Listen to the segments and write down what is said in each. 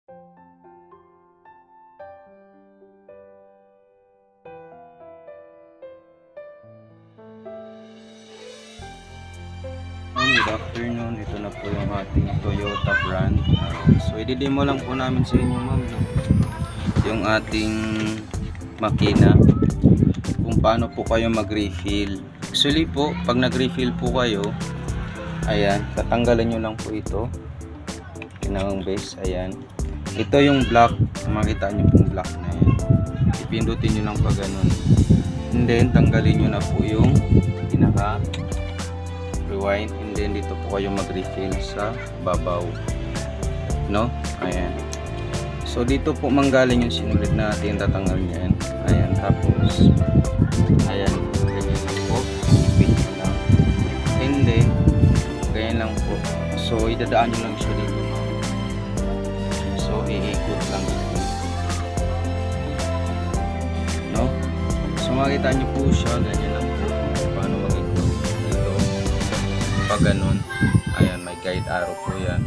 Good afternoon, ito na po yung ating Toyota brand. So i-demo lang po namin sa inyo ma'am yung ating makina kung paano po kayo mag-refill. Actually po, pag nag-refill po kayo, ayan, tatanggalin nyo lang po ito, kinawang base, ayan. Ito yung block, makita nyo pong block na yan. Ipindutin nyo lang pa ganun. And then tanggalin nyo na po yung pinaka rewind, and then dito po kayo mag-refill sa babaw, no? Ayan. So dito po manggaling yung sinulid natin, tatanggal niyan. Ayan, tapos ayan, ganyan po, ipin nyo lang, and then ganyan lang po. So idadaan nyo lang siya dito, so iikot lang dito, no? So makita nyo po siya, ganyan lang po paano mag-ikot dito pag ganun. Ayan, may guide arrow po yan,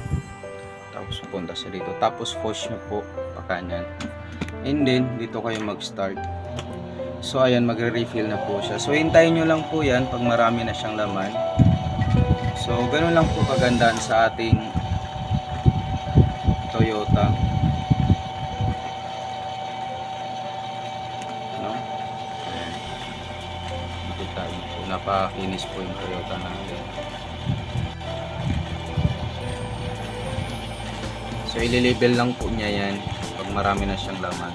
tapos punta sa dito, tapos push nyo po pa kanan, and then dito kayo mag-start. So ayan, magre-refill na po siya. So hintayin nyo lang po yan pag marami na siyang laman. So ganun lang po kagandaan sa ating Toyota, no? Kita nyo po, napakinis po yung Toyota natin. So ililabel lang po niya yan pag marami na siyang laman.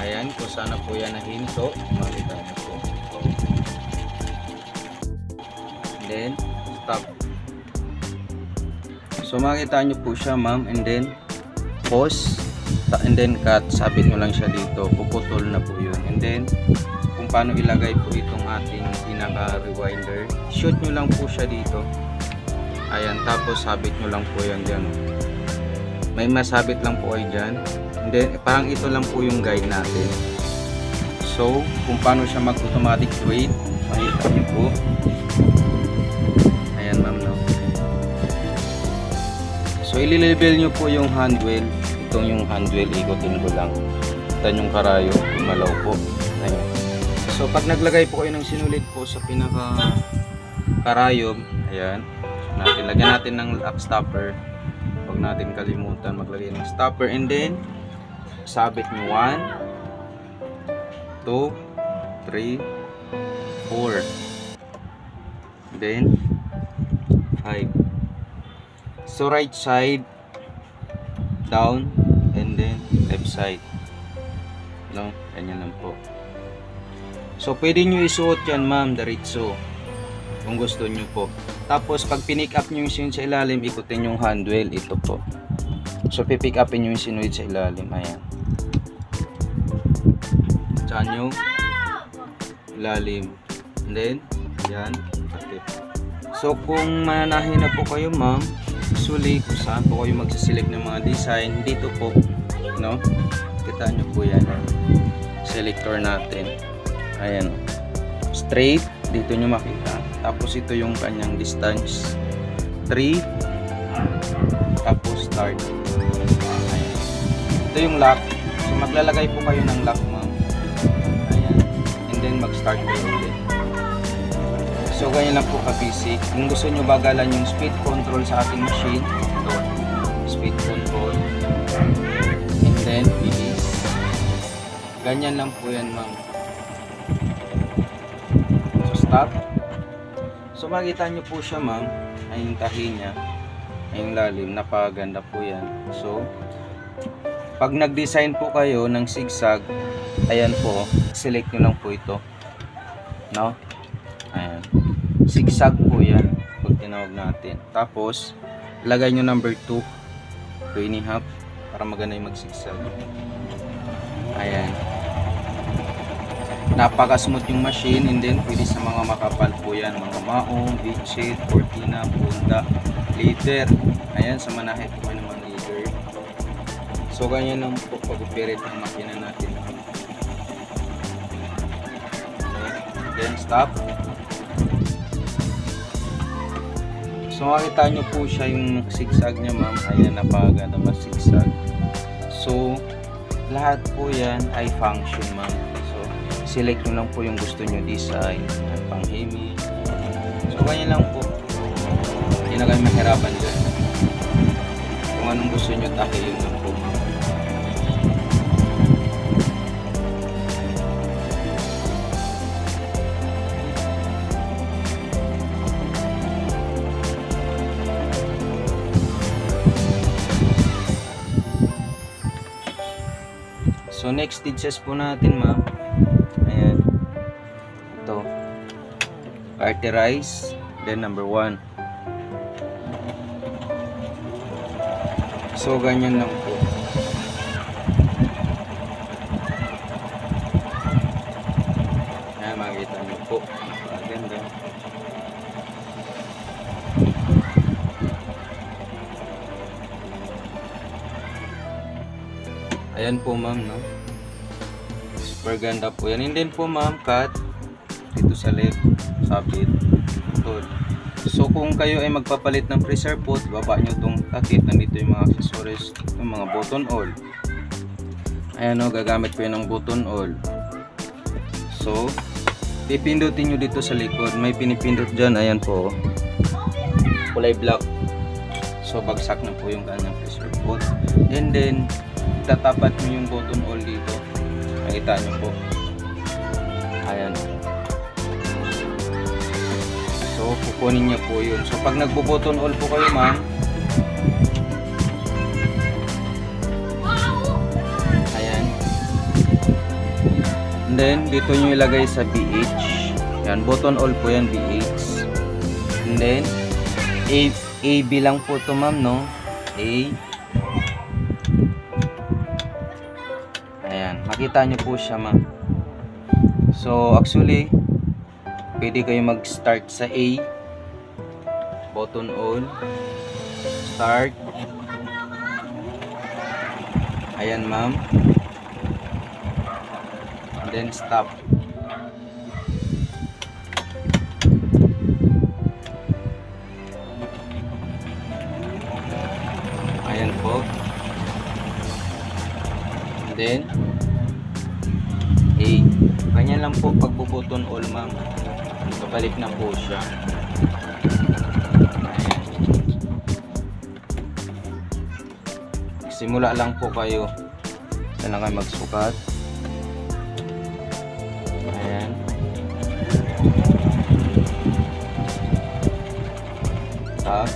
Ayan, kung sana po yan nahinto, makita niyo po. And then stop. So makita niyo po siya ma'am, and then pause, and then cut. Sabit nyo lang siya dito, puputol na po yun. And then kung paano ilagay po itong ating pinaka rewinder, shoot nyo lang po siya dito. Ayan, tapos sabit nyo lang po yan dyan. May masabit lang po kayo dyan, and then parang ito lang po yung guide natin. So kung paano siya mag automatic wait, makita nyo po. Ayan ma'am, no? So ililabel nyo po yung handwheel. Itong yung handwheel, ikotin ko lang. Ito yung karayo, malaw po. Ayan. So pag naglagay po kayo ng sinulid po sa pinaka karayo, ayan, lagyan natin ng lock stopper. Huwag natin kalimutan maglagay ng stopper, and then sabit nyo 1, 2, 3, 4, then 5. So right side down, and then left side, no? Ganyan lang po. So pwede nyo isuot yan ma'am, diretso kung gusto nyo po. Tapos pag pinick up nyo yung sinulid sa ilalim, ikutin yung handwheel, ito po. So pipick upin nyo yung sinulid sa ilalim, ayan. Saan yung ilalim, and then yan, okay. So kung mananahin na po kayo ma'am, usually kung saan po kayo magsiselect ng mga design, dito po, no? Kita nyo po yan, selector natin, ayan, straight, dito nyo makita. Tapos ito yung kanyang distance, 3, tapos start. Ayan. Ito yung lock. So maglalagay po kayo ng lock ma'am, ayan, and then mag start kayo ulit. So ganyan lang po ka-basic. Kung gusto nyo bagalan yung speed control sa ating machine, ito, speed control, and then bilis. Ganyan lang po yan ma'am. So stop. So makita nyo po siya ma'am, ay yung tahi niya, ay yung lalim, napaganda po yan. So pag nag-design po kayo ng zigzag, ayan po, select nyo lang po ito, no? Ayan, zigzag po yan pag tinawag natin. Tapos lagay nyo number 2, 2.5, para maganda yung mag-zigzag. Ayan, napaka-smooth yung machine, and then pwede sa mga makapal po yan, mga maong, bedsheet, cortina, bunda, leather. Ayan, sa manahit po ng mga leather. So ganyan lang po pag-operate ng makina natin. Okay. Then stop. So makita nyo po siya yung zigzag niya ma'am. Ayan, napakaganda mas zigzag. So lahat po yan ay function ma'am. So select nyo lang po yung gusto nyo design at pang hemi. So ganyan lang po. Hindi na kayo mahirapan dyan. Kung anong gusto nyo tayo yun lang po ma'am. So next stitches po natin ma'am. Ayan. Ito. Arterize. Then number 1. So ganyan lang po. Ayan, makikita niyo po. Maganda. Ayan po ma'am, no? Super ganda po yan. And then po ma'am, cut dito sa left, sabit, putol. So kung kayo ay magpapalit ng freezer pot, baba nyo itong takip. Nandito yung mga accessories, yung mga button all. Ayan o, gagamit po yan ng button all. So pipindutin nyo dito sa likod. May pinipindot dyan, ayan po, kulay black. So bagsak na po yung kanyang freezer pot. And then tatapat nyo yung button all dito. Nakita nyo po. Ayan. So kukunin niya po yun. So pag nagbo-button all po kayo ma'am, ayan. And then dito nyo ilagay sa BH. Ayan, button all po yan, BH. And then AB lang po to ma'am, no? A. Ayan, makita nyo po siya ma'am. So actually pwede kayo mag-start sa A, button all, start, ayan ma'am, and then stop. Ayan po. And then A. Ganyan lang po pagbubuton all ma'am. Kabalik na po siya. Ayan. Simula lang po kayo. Saan na kayo magsukat. Ayan. Tap.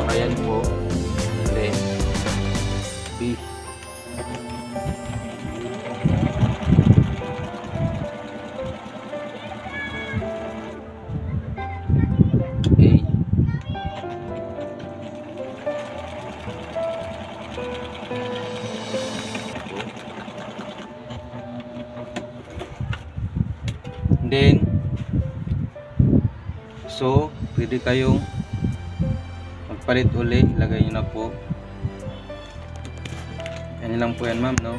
Ayan po. Then B. A. Then so pwede kayong magpalit uli, ilagay nyo na po. Yan lang po yan ma'am, no?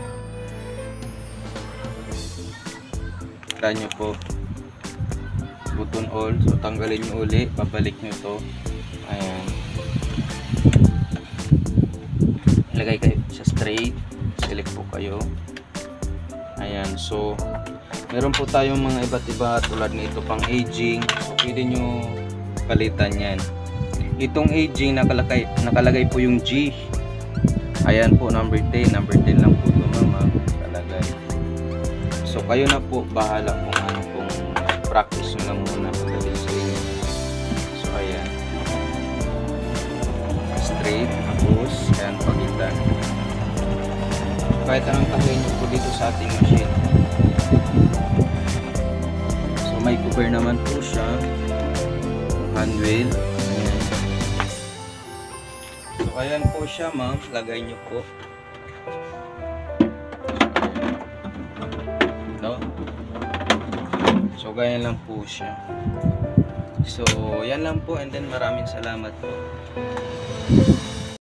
Try nyo po button all. So tanggalin nyo uli, babalik nyo to. Ayan, ilagay kayo sa straight, select po kayo. Ayan, so meron po tayong mga iba't iba tulad nito pang aging. So pwede nyo palitan yan. Itong aging nakalagay po yung G. Ayan po, number 10. Number 10 lang po ito mama. Nakalagay. So kayo na po bahala kung ano pong practice nyo lang muna pagdating sa inyo. So ayan. Straight. Tapos, ayan pagitan. Kahit anong takin nyo po dito sa ating machine. So may cover naman po siya. Handwheel. So ayan po siya ma'am, lagay nyo po. ganyan lang po siya. So, yan lang po, and then maraming salamat po.